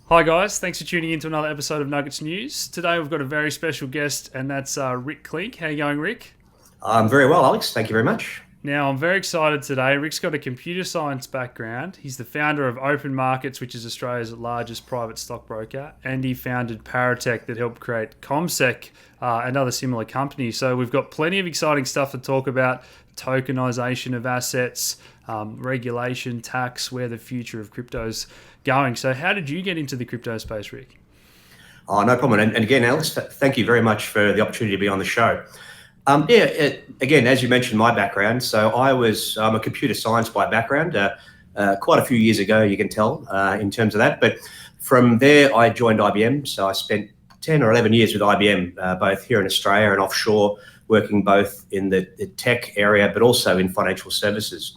Hi guys, thanks for tuning in to another episode of Nuggets News. Today we've got a very special guest, and that's Rick Klink. How you going, Rick? I'm very well, Alex. Thank you very much. Now, I'm very excited today. Rick's got a computer science background. He's the founder of Open Markets, which is Australia's largest private stockbroker, and he founded PariTec that helped create ComSec and other similar companies. So we've got plenty of exciting stuff to talk about: tokenization of assets, regulation, tax, where the future of crypto's going. So how did you get into the crypto space, Rick? Oh, no problem. And again, Alex, thank you very much for the opportunity to be on the show. Again, as you mentioned, my background. So I'm a computer science by background. Quite a few years ago, you can tell in terms of that. But from there, I joined IBM. So I spent 10 or 11 years with IBM, both here in Australia and offshore, working both in the tech area, but also in financial services.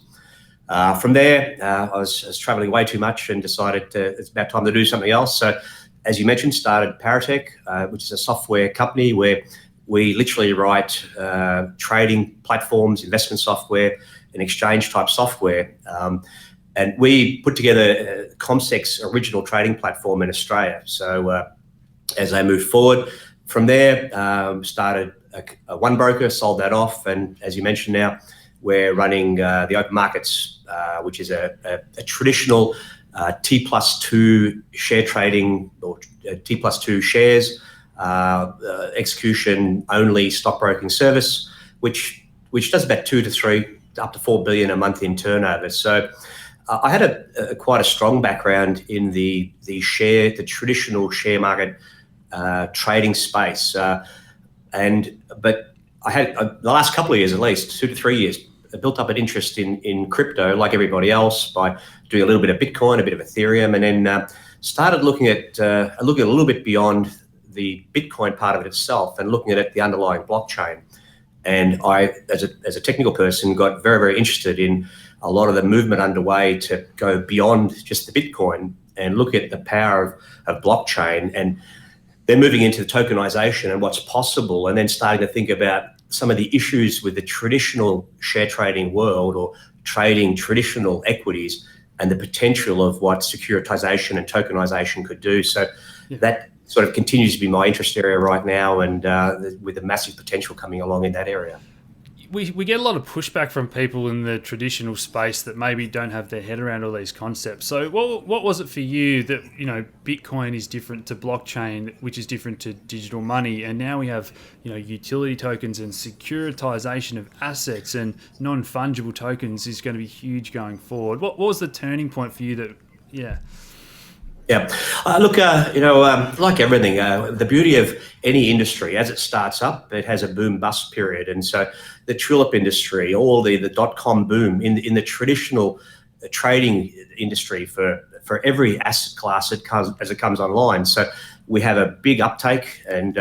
From there, I was traveling way too much and decided it's about time to do something else. So, as you mentioned, started PariTec, which is a software company where we literally write trading platforms, investment software, and exchange type software. And we put together ComSec's original trading platform in Australia. So as I moved forward from there, started one broker, sold that off. And as you mentioned now, we're running the Open Markets, which is a traditional T+2 share trading or T+2 shares, execution only stockbroking service, which does about 2 to 3 up to 4 billion a month in turnover. So I had quite a strong background in the traditional share market trading space, but I had the last couple of years, at least 2 to 3 years, I built up an interest in crypto, like everybody else, by doing a little bit of Bitcoin, a bit of Ethereum, and then started looking at a little bit beyond the Bitcoin part of it itself and looking at the underlying blockchain. And I, as a technical person, got very, very interested in a lot of the movement underway to go beyond just the Bitcoin and look at the power of blockchain, and then moving into the tokenization and what's possible, and then starting to think about some of the issues with the traditional share trading world or trading traditional equities and the potential of what securitization and tokenization could do. So that sort of continues to be my interest area right now, and with the massive potential coming along in that area. We get a lot of pushback from people in the traditional space that maybe don't have their head around all these concepts. So what was it for you that, Bitcoin is different to blockchain, which is different to digital money, and now we have, utility tokens and securitization of assets and non-fungible tokens is going to be huge going forward. What was the turning point for you that, Yeah. Look, like everything, the beauty of any industry, as it starts up, it has a boom-bust period. And so the tulip industry, all the dot-com boom in the traditional trading industry for every asset class as it comes online. So we have a big uptake, and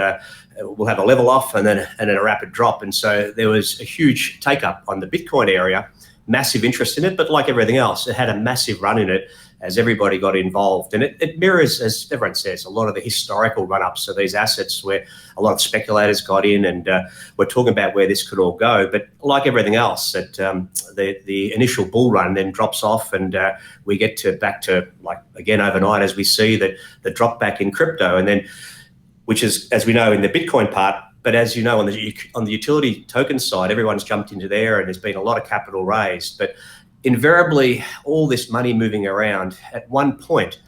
we'll have a level off and then a rapid drop. And so there was a huge take-up on the Bitcoin area, massive interest in it, but like everything else, it had a massive run in it as everybody got involved. And it mirrors, as everyone says, a lot of the historical run-ups of these assets where a lot of speculators got in, and we're talking about where this could all go. But like everything else, the initial bull run then drops off, and we get back to, like, again, overnight, as we see the drop back in crypto, and then, which is, as we know, in the Bitcoin part. But as you know, on the utility token side, everyone's jumped into there, and there's been a lot of capital raised. But invariably, all this money moving around at one point,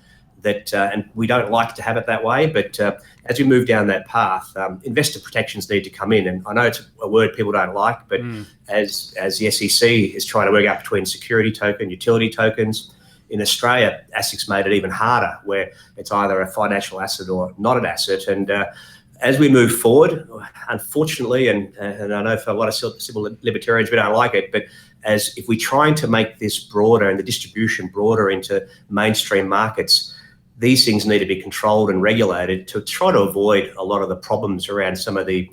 and we don't like to have it that way, but as we move down that path, investor protections need to come in. And I know it's a word people don't like, but as the SEC is trying to work out between security token, utility tokens, in Australia, ASIC's made it even harder, where it's either a financial asset or not an asset. And as we move forward, unfortunately, and I know for a lot of civil libertarians, we don't like it, but as if we're trying to make this broader and the distribution broader into mainstream markets, these things need to be controlled and regulated to try to avoid a lot of the problems around some of the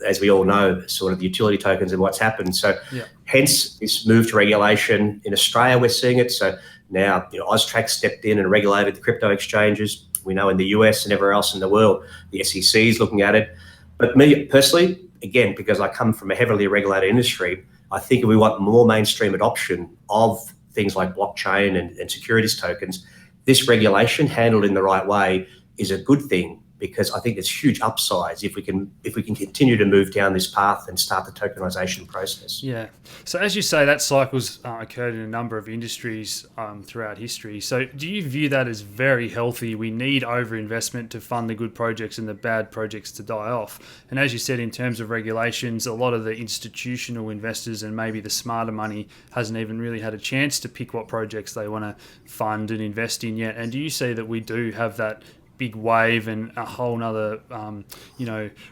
as we all know, sort of the utility tokens and what's happened. So hence this move to regulation. In Australia, we're seeing it. So now, Austrac stepped in and regulated the crypto exchanges. We know in the US and everywhere else in the world, the SEC is looking at it. But me personally, again, because I come from a heavily regulated industry, I think if we want more mainstream adoption of things like blockchain and securities tokens, this regulation handled in the right way is a good thing, because I think there's huge upsides if we can continue to move down this path and start the tokenization process. Yeah. So as you say, that cycle's occurred in a number of industries throughout history. So do you view that as very healthy? We need overinvestment to fund the good projects and the bad projects to die off. And as you said, in terms of regulations, a lot of the institutional investors and maybe the smarter money hasn't even really had a chance to pick what projects they want to fund and invest in yet. And do you see that we do have that big wave and a whole nother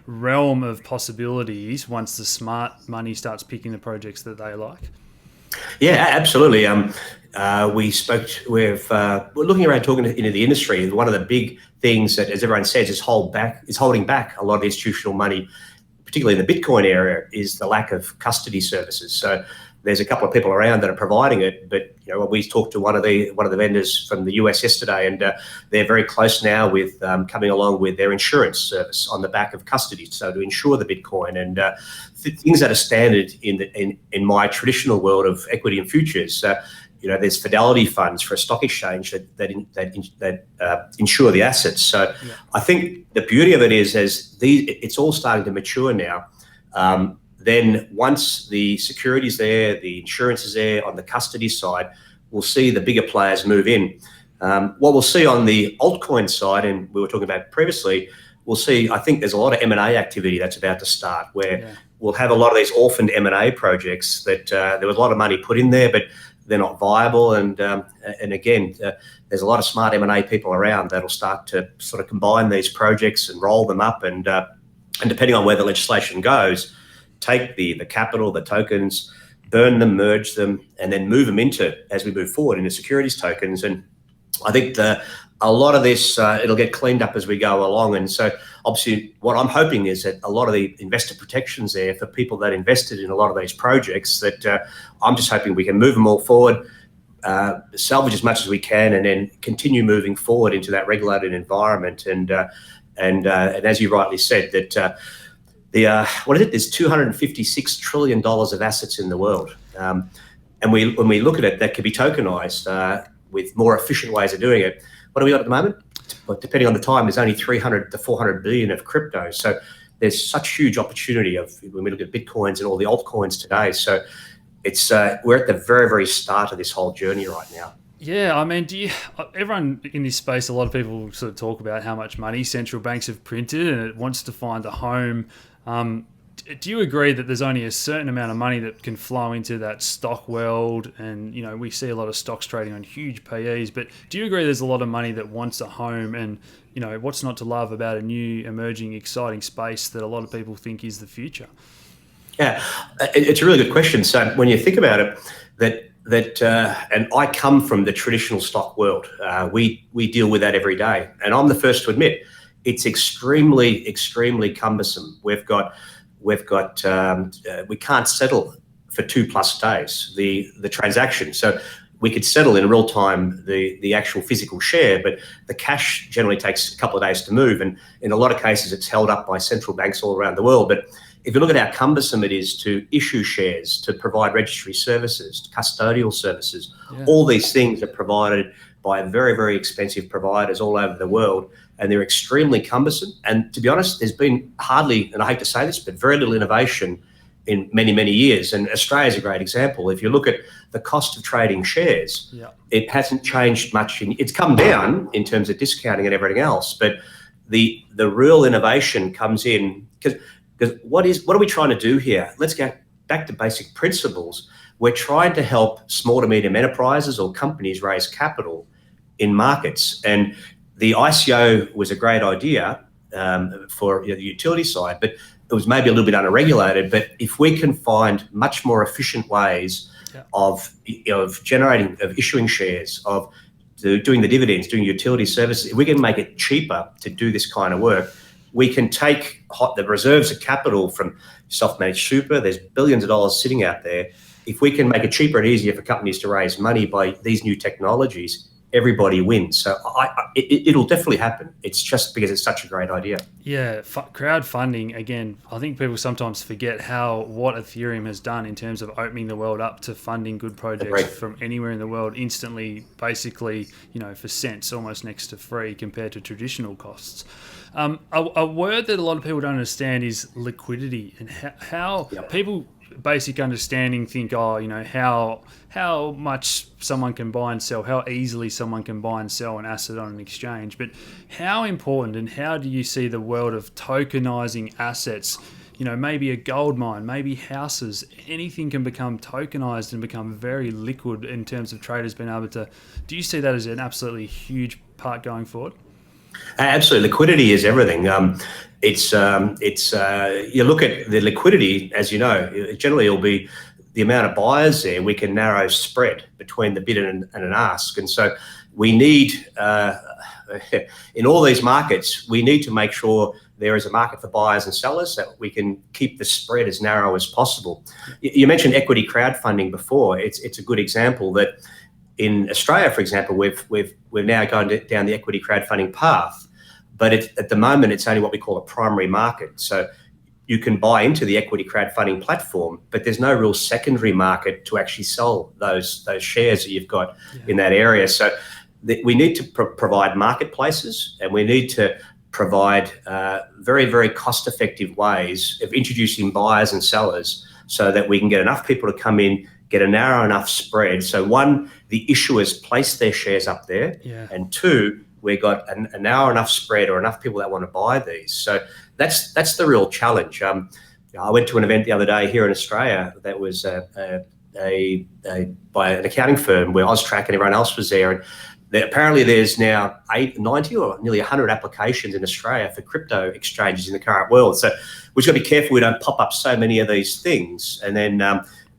realm of possibilities once the smart money starts picking the projects that they like? Yeah, absolutely. We're looking around talking into the industry. One of the big things that, as everyone says, is holding back a lot of institutional money, particularly in the Bitcoin area, is the lack of custody services. So there's a couple of people around that are providing it, but we talked to one of the vendors from the US yesterday, and they're very close now with coming along with their insurance service on the back of custody, so to insure the Bitcoin, and things that are standard in my traditional world of equity and futures. There's fidelity funds for a stock exchange that insure the assets. So yeah. I think the beauty of it is, it's all starting to mature now. Then once the security is there, the insurance is there on the custody side, we'll see the bigger players move in. What we'll see on the altcoin side, and we were talking about previously, I think there's a lot of M&A activity that's about to start, where we'll have a lot of these orphaned M&A projects that there was a lot of money put in there, but they're not viable. And again, there's a lot of smart M&A people around that'll start to sort of combine these projects and roll them up, and depending on where the legislation goes, take the capital, the tokens, burn them, merge them, and then move them as we move forward, into securities tokens. And I think a lot of this, it'll get cleaned up as we go along. And so obviously what I'm hoping is that a lot of the investor protections there for people that invested in a lot of these projects, that I'm just hoping we can move them all forward, salvage as much as we can, and then continue moving forward into that regulated environment. And as you rightly said, that there's $256 trillion of assets in the world. And when we look at it, that could be tokenized with more efficient ways of doing it. What do we got at the moment? But depending on the time, there's only 300 to 400 billion of crypto. So there's such huge opportunity when we look at Bitcoins and all the altcoins today. So we're at the very, very start of this whole journey right now. Yeah, I mean, everyone in this space, a lot of people sort of talk about how much money central banks have printed and it wants to find a home. Do you agree that there's only a certain amount of money that can flow into that stock world? And, we see a lot of stocks trading on huge PEs, but do you agree there's a lot of money that wants a home? And, what's not to love about a new, emerging, exciting space that a lot of people think is the future? Yeah, it's a really good question. So when you think about it, and I come from the traditional stock world. We deal with that every day. And I'm the first to admit, it's extremely, extremely cumbersome. We can't settle for 2+ days the transaction. So we could settle in real time the actual physical share, but the cash generally takes a couple of days to move. And in a lot of cases, it's held up by central banks all around the world. But if you look at how cumbersome it is to issue shares, to provide registry services, custodial services, all these things are provided by very, very expensive providers all over the world, and they're extremely cumbersome. And to be honest, there's been hardly, and I hate to say this, but very little innovation in many, many years. And Australia is a great example. If you look at the cost of trading shares, it hasn't changed much. It's come down in terms of discounting and everything else, but the real innovation comes in because what are we trying to do here? Let's get back to basic principles. We're trying to help small to medium enterprises or companies raise capital in markets. And the ICO was a great idea for the utility side, but it was maybe a little bit unregulated. But if we can find much more efficient ways of issuing shares, of doing the dividends, doing utility services, if we can make it cheaper to do this kind of work, we can take the reserves of capital from self-managed super. There's billions of dollars sitting out there. If we can make it cheaper and easier for companies to raise money by these new technologies, everybody wins. So it'll definitely happen. It's just because it's such a great idea. Yeah, crowdfunding, again, I think people sometimes forget what Ethereum has done in terms of opening the world up to funding good projects from anywhere in the world instantly, basically, for cents, almost next to free compared to traditional costs. A word that a lot of people don't understand is liquidity, and how people basic understanding think, how much someone can buy and sell, how easily someone can buy and sell an asset on an exchange. But how important and how do you see the world of tokenizing assets? Maybe a gold mine, maybe houses, anything can become tokenized and become very liquid in terms of traders being able to. Do you see that as an absolutely huge part going forward? Absolutely, liquidity is everything. It's you look at the liquidity, as you know, generally it'll be the amount of buyers there. We can narrow spread between the bid and an ask, and so we need in all these markets we need to make sure there is a market for buyers and sellers, that we can keep the spread as narrow as possible. You mentioned equity crowdfunding before. It's a good example that. In Australia, for example, we've now gone down the equity crowdfunding path, but at the moment it's only what we call a primary market. So you can buy into the equity crowdfunding platform, but there's no real secondary market to actually sell those shares that you've got in that area. So we need to provide marketplaces, and we need to provide very, very cost-effective ways of introducing buyers and sellers so that we can get enough people to come in, get a narrow enough spread. So one, the issuers place their shares up there, and two, we've got a narrow enough spread or enough people that want to buy these. So that's the real challenge. I went to an event the other day here in Australia that was by an accounting firm where Austrac and everyone else was there, and apparently there's now 90 or nearly 100 applications in Australia for crypto exchanges in the current world. So we've got to be careful we don't pop up so many of these things, and then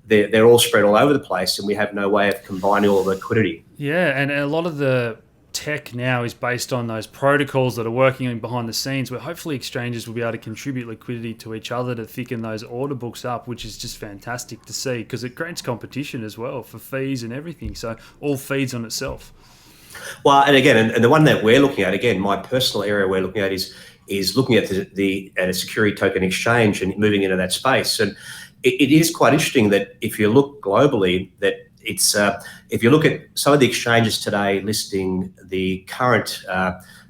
they're all spread all over the place, and we have no way of combining all the liquidity. Yeah, and a lot of the tech now is based on those protocols that are working behind the scenes, where hopefully exchanges will be able to contribute liquidity to each other to thicken those order books up, which is just fantastic to see, because it creates competition as well for fees and everything. So all feeds on itself. Well, and again, and the one that we're looking at, again, my personal area we're looking at is looking at a security token exchange and moving into that space. And it is quite interesting that if you look globally, that it's if you look at some of the exchanges today listing the current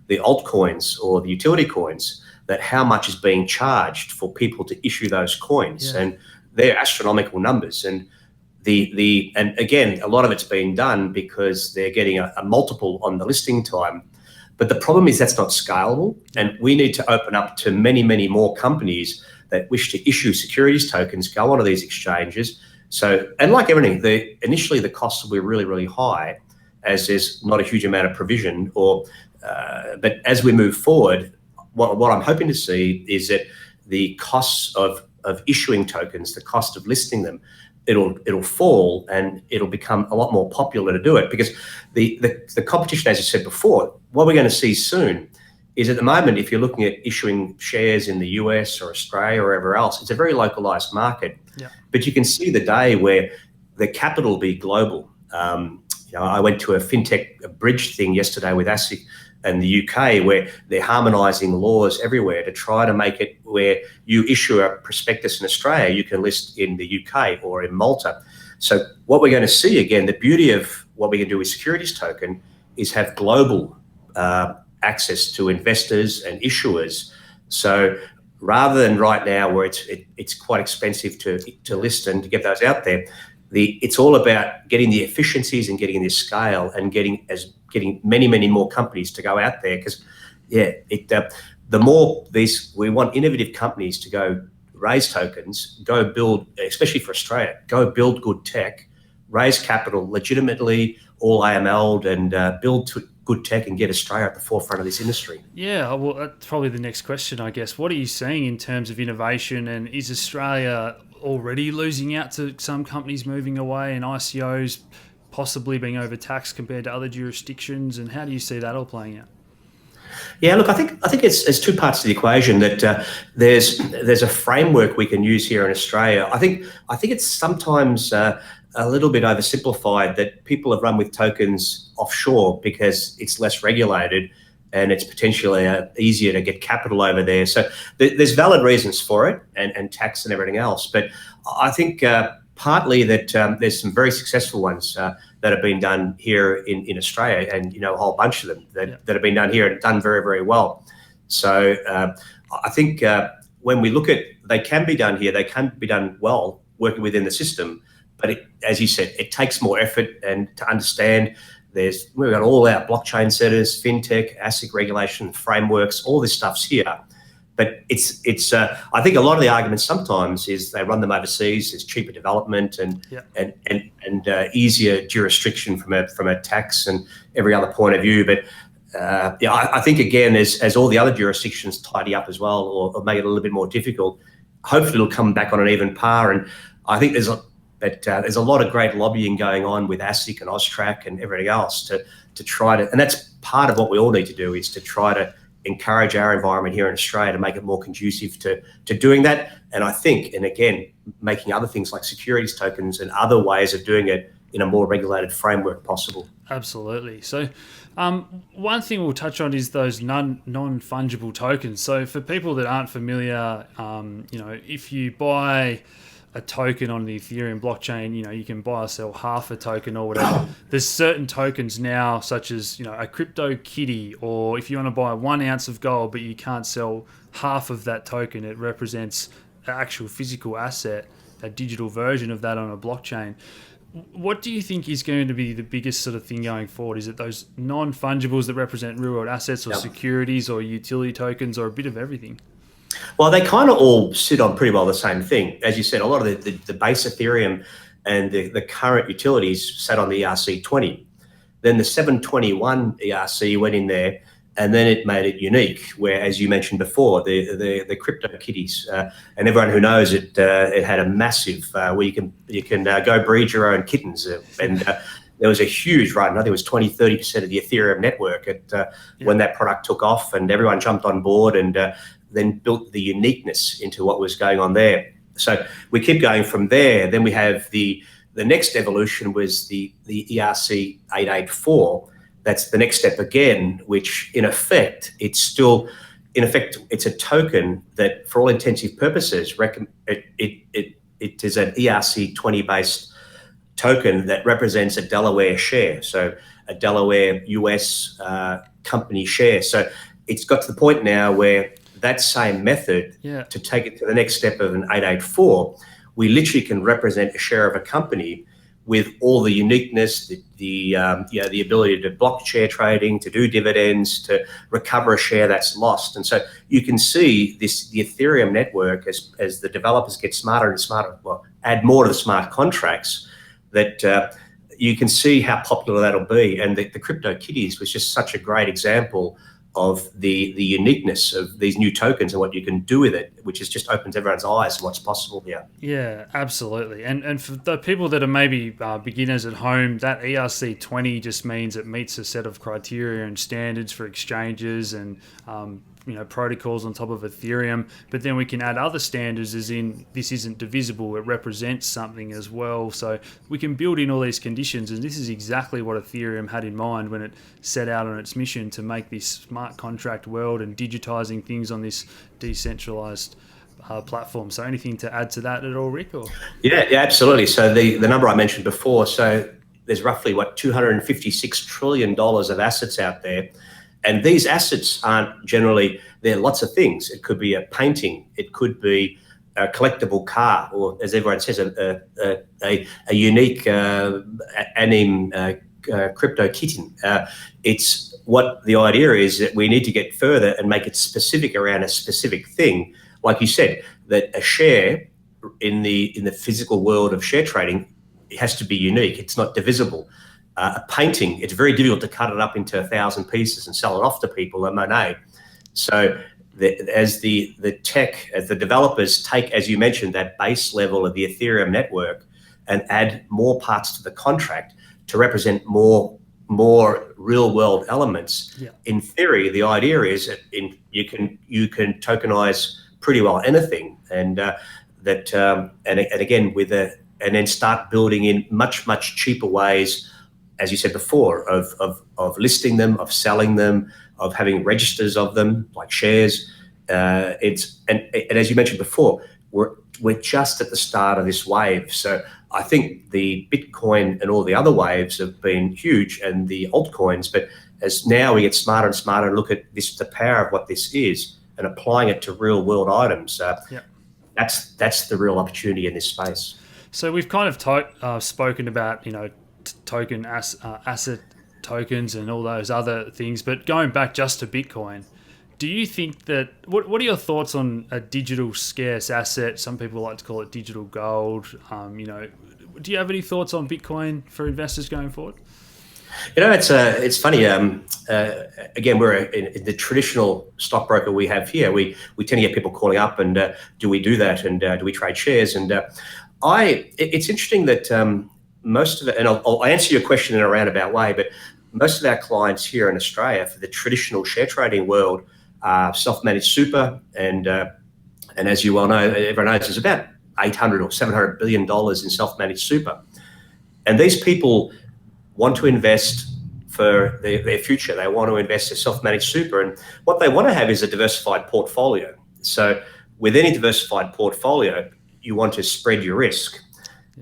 the altcoins or the utility coins, that how much is being charged for people to issue those coins, and they're astronomical numbers. And and again, a lot of it's being done because they're getting a multiple on the listing time. But the problem is that's not scalable, and we need to open up to many, many more companies that wish to issue securities tokens, go onto these exchanges. So, and like everything, initially the costs will be really, really high, as there's not a huge amount of provision. But as we move forward, what I'm hoping to see is that the costs of issuing tokens, the cost of listing them, it'll fall, and it'll become a lot more popular to do it, because the competition, as you said before, what we're going to see soon is, at the moment, if you're looking at issuing shares in the US or Australia or wherever else, it's a very localized market. But you can see the day where the capital will be global. I went to a fintech bridge thing yesterday with ASIC and the UK, where they're harmonising laws everywhere to try to make it where you issue a prospectus in Australia, you can list in the UK or in Malta. So what we're going to see, again, the beauty of what we can do with securities token is have global access to investors and issuers. So rather than right now where it's quite expensive to list and to get those out there, it's all about getting the efficiencies and getting this scale and getting many, many more companies to go out there. Because the more we want innovative companies to go raise tokens, go build, especially for Australia, go build good tech, raise capital legitimately, all AML'd, and build good tech and get Australia at the forefront of this industry. Yeah, well, that's probably the next question, I guess. What are you seeing in terms of innovation, and is Australia already losing out to some companies moving away and ICOs possibly being overtaxed compared to other jurisdictions, and how do you see that all playing out? Yeah, look, I think it's two parts to the equation. That there's a framework we can use here in Australia. I think it's sometimes a little bit oversimplified, that people have run with tokens offshore because it's less regulated and it's potentially easier to get capital over there. So there's valid reasons for it, and tax and everything else. But I think partly that there's some very successful ones that have been done here in Australia, and a whole bunch of them that have been done here and done very, very well. So I think when we look at, they can be done here, they can be done well working within the system. But as you said, it takes more effort, and to understand, we've got all our blockchain setters, fintech, ASIC regulation frameworks, all this stuff's here. But it's I think a lot of the arguments sometimes is they run them overseas. There's cheaper development and easier jurisdiction from a tax and every other point of view. But I think again, as all the other jurisdictions tidy up as well, or make it a little bit more difficult, hopefully it'll come back on an even par. And I think there's a lot of great lobbying going on with ASIC and AUSTRAC and everything else to try to, and that's part of what we all need to do, is to try to encourage our environment here in Australia to make it more conducive to doing that. And I think, and again, making other things like securities tokens and other ways of doing it in a more regulated framework possible. Absolutely. So one thing we'll touch on is those non-fungible tokens. So for people that aren't familiar, if you buy a token on the Ethereum blockchain, you can buy or sell half a token or whatever. There's certain tokens now, such as, a crypto kitty, or if you want to buy 1 ounce of gold, but you can't sell half of that token, it represents an actual physical asset, a digital version of that on a blockchain. What do you think is going to be the biggest sort of thing going forward? Is it those non-fungibles that represent real world assets, or securities, or utility tokens, or a bit of everything? Well, they kind of all sit on pretty well the same thing. As you said, a lot of the base Ethereum and the current utilities sat on the ERC20. Then the 721 ERC went in there, and then it made it unique, where, as you mentioned before, the crypto kitties, and everyone who knows it, it had a massive, where you can go breed your own kittens. And there was a huge run. I think it was 20-30% of the Ethereum network when that product took off, and everyone jumped on board and then built the uniqueness into what was going on there. So we keep going from there. Then we have the next evolution was the ERC 884. That's the next step again, which in effect, it's a token that, for all intensive purposes, it is an ERC 20 based token that represents a Delaware share. So a Delaware US company share. So it's got to the point now where that same method, to take it to the next step of an 884, we literally can represent a share of a company with all the uniqueness, the ability to block share trading, to do dividends, to recover a share that's lost. And so you can see the Ethereum network, as the developers get smarter and smarter, add more to the smart contracts, that you can see how popular that'll be. And the crypto kitties was just such a great example of the uniqueness of these new tokens and what you can do with it, which just opens everyone's eyes to what's possible here. Yeah, absolutely. And for the people that are maybe beginners at home, that ERC20 just means it meets a set of criteria and standards for exchanges and protocols on top of Ethereum. But then we can add other standards, as in this isn't divisible, it represents something as well. So we can build in all these conditions, and this is exactly what Ethereum had in mind when it set out on its mission to make this smart contract world and digitizing things on this decentralized platform. So anything to add to that at all, Rick? Or? Yeah, absolutely. So the number I mentioned before, so there's roughly $256 trillion of assets out there. And these assets aren't generally, they're lots of things. It could be a painting, it could be a collectible car, or, as everyone says, a unique anim crypto kitten. It's what the idea is, that we need to get further and make it specific around a specific thing. Like you said, that a share in the physical world of share trading, it has to be unique. It's not divisible. A painting, it's very difficult to cut it up into 1,000 pieces and sell it off to people, a Monet. So as the developers take, as you mentioned, that base level of the Ethereum network and add more parts to the contract to represent more real world elements. In theory, the idea is that you can tokenize pretty well anything, and again with and then start building in much, much cheaper ways, as you said before, of listing them, of selling them, of having registers of them, like shares. And as you mentioned before, we're just at the start of this wave. So I think the Bitcoin and all the other waves have been huge, and the altcoins, but as now we get smarter and smarter and look at this, the power of what this is, and applying it to real world items, that's the real opportunity in this space. So we've kind of spoken about, asset tokens and all those other things, but going back just to Bitcoin, do you think that, what are your thoughts on a digital scarce asset? Some people like to call it digital gold. Do you have any thoughts on Bitcoin for investors going forward? It's funny. Again, we're in the traditional stockbroker we have here. We tend to get people calling up and do we do that, and do we trade shares? And it's interesting that most of it, and I'll answer your question in a roundabout way, but most of our clients here in Australia for the traditional share trading world are self-managed super, and as you well know, everyone knows there's about $800 or $700 billion in self-managed super, and these people want to invest for their future. They want to invest in self-managed super, and what they want to have is a diversified portfolio. So with any diversified portfolio, you want to spread your risk.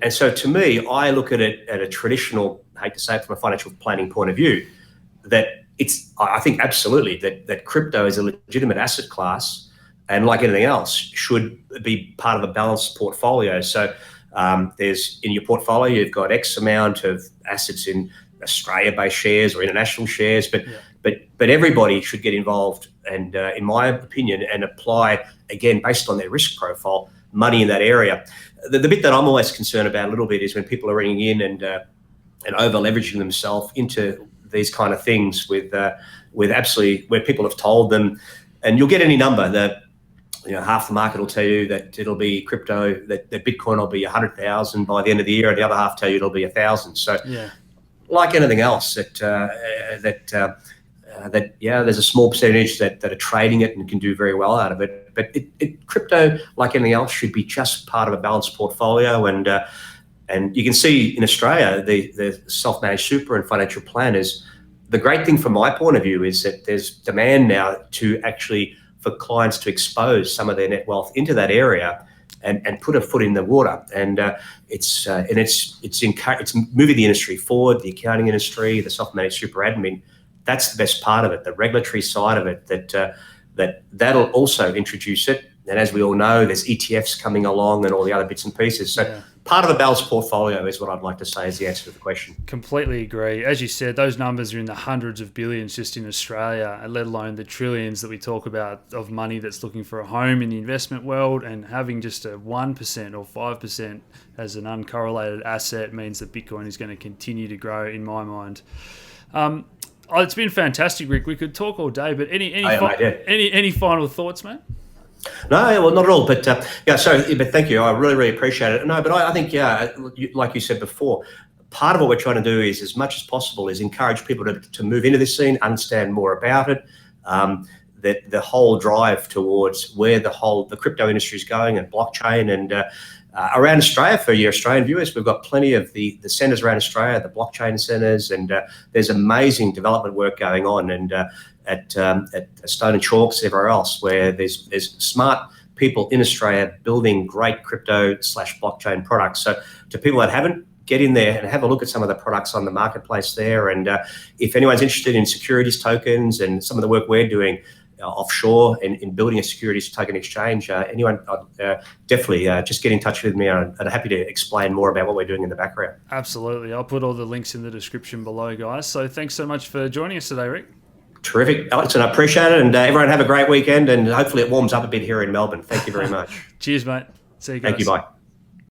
And so to me, I look at it at a traditional, I hate to say it from a financial planning point of view, that I think absolutely that crypto is a legitimate asset class, and like anything else, should be part of a balanced portfolio. So there's, in your portfolio, you've got X amount of assets in Australia-based shares or international shares, but everybody should get involved, and in my opinion, and apply, again, based on their risk profile, money in that area. The bit that I'm always concerned about a little bit is when people are ringing in and over leveraging themselves into these kind of things with absolutely, where people have told them, and you'll get any number that, half the market will tell you that it'll be crypto, that Bitcoin will be 100,000 by the end of the year, and the other half tell you it'll be 1,000. So, like anything else, there's a small percentage that are trading it and can do very well out of it. But crypto, like anything else, should be just part of a balanced portfolio. And you can see in Australia, the self-managed super and financial planners, the great thing from my point of view is that there's demand now to actually, for clients to expose some of their net wealth into that area and put a foot in the water. And it's moving the industry forward, the accounting industry, the self-managed super admin. That's the best part of it, the regulatory side of it, that'll also introduce it. And as we all know, there's ETFs coming along and all the other bits and pieces. So part of a balanced portfolio is what I'd like to say is the answer to the question. Completely agree. As you said, those numbers are in the hundreds of billions just in Australia, let alone the trillions that we talk about of money that's looking for a home in the investment world, and having just a 1% or 5% as an uncorrelated asset means that Bitcoin is going to continue to grow, in my mind. It's been fantastic, Rick. We could talk all day, but any final thoughts, mate? No, well, not at all. But but thank you. I really, really appreciate it. No, but I think, like you said before, part of what we're trying to do is, as much as possible, is encourage people to move into this scene, understand more about it. That the whole drive towards where the crypto industry is going, and blockchain, and around Australia, for your Australian viewers, we've got plenty of the centres around Australia, the blockchain centres, and there's amazing development work going on, and at Stone and Chalks, everywhere else, where there's smart people in Australia building great crypto/blockchain products. So to people that haven't, get in there and have a look at some of the products on the marketplace there. And if anyone's interested in securities tokens and some of the work we're doing offshore in building a securities token exchange, anyone, definitely just get in touch with me. I'm happy to explain more about what we're doing in the background. Absolutely. I'll put all the links in the description below, guys. So thanks so much for joining us today, Rick. Terrific, Alex, and I appreciate it. And everyone have a great weekend, and hopefully it warms up a bit here in Melbourne. Thank you very much. Cheers, mate. See you guys. Thank you, bye.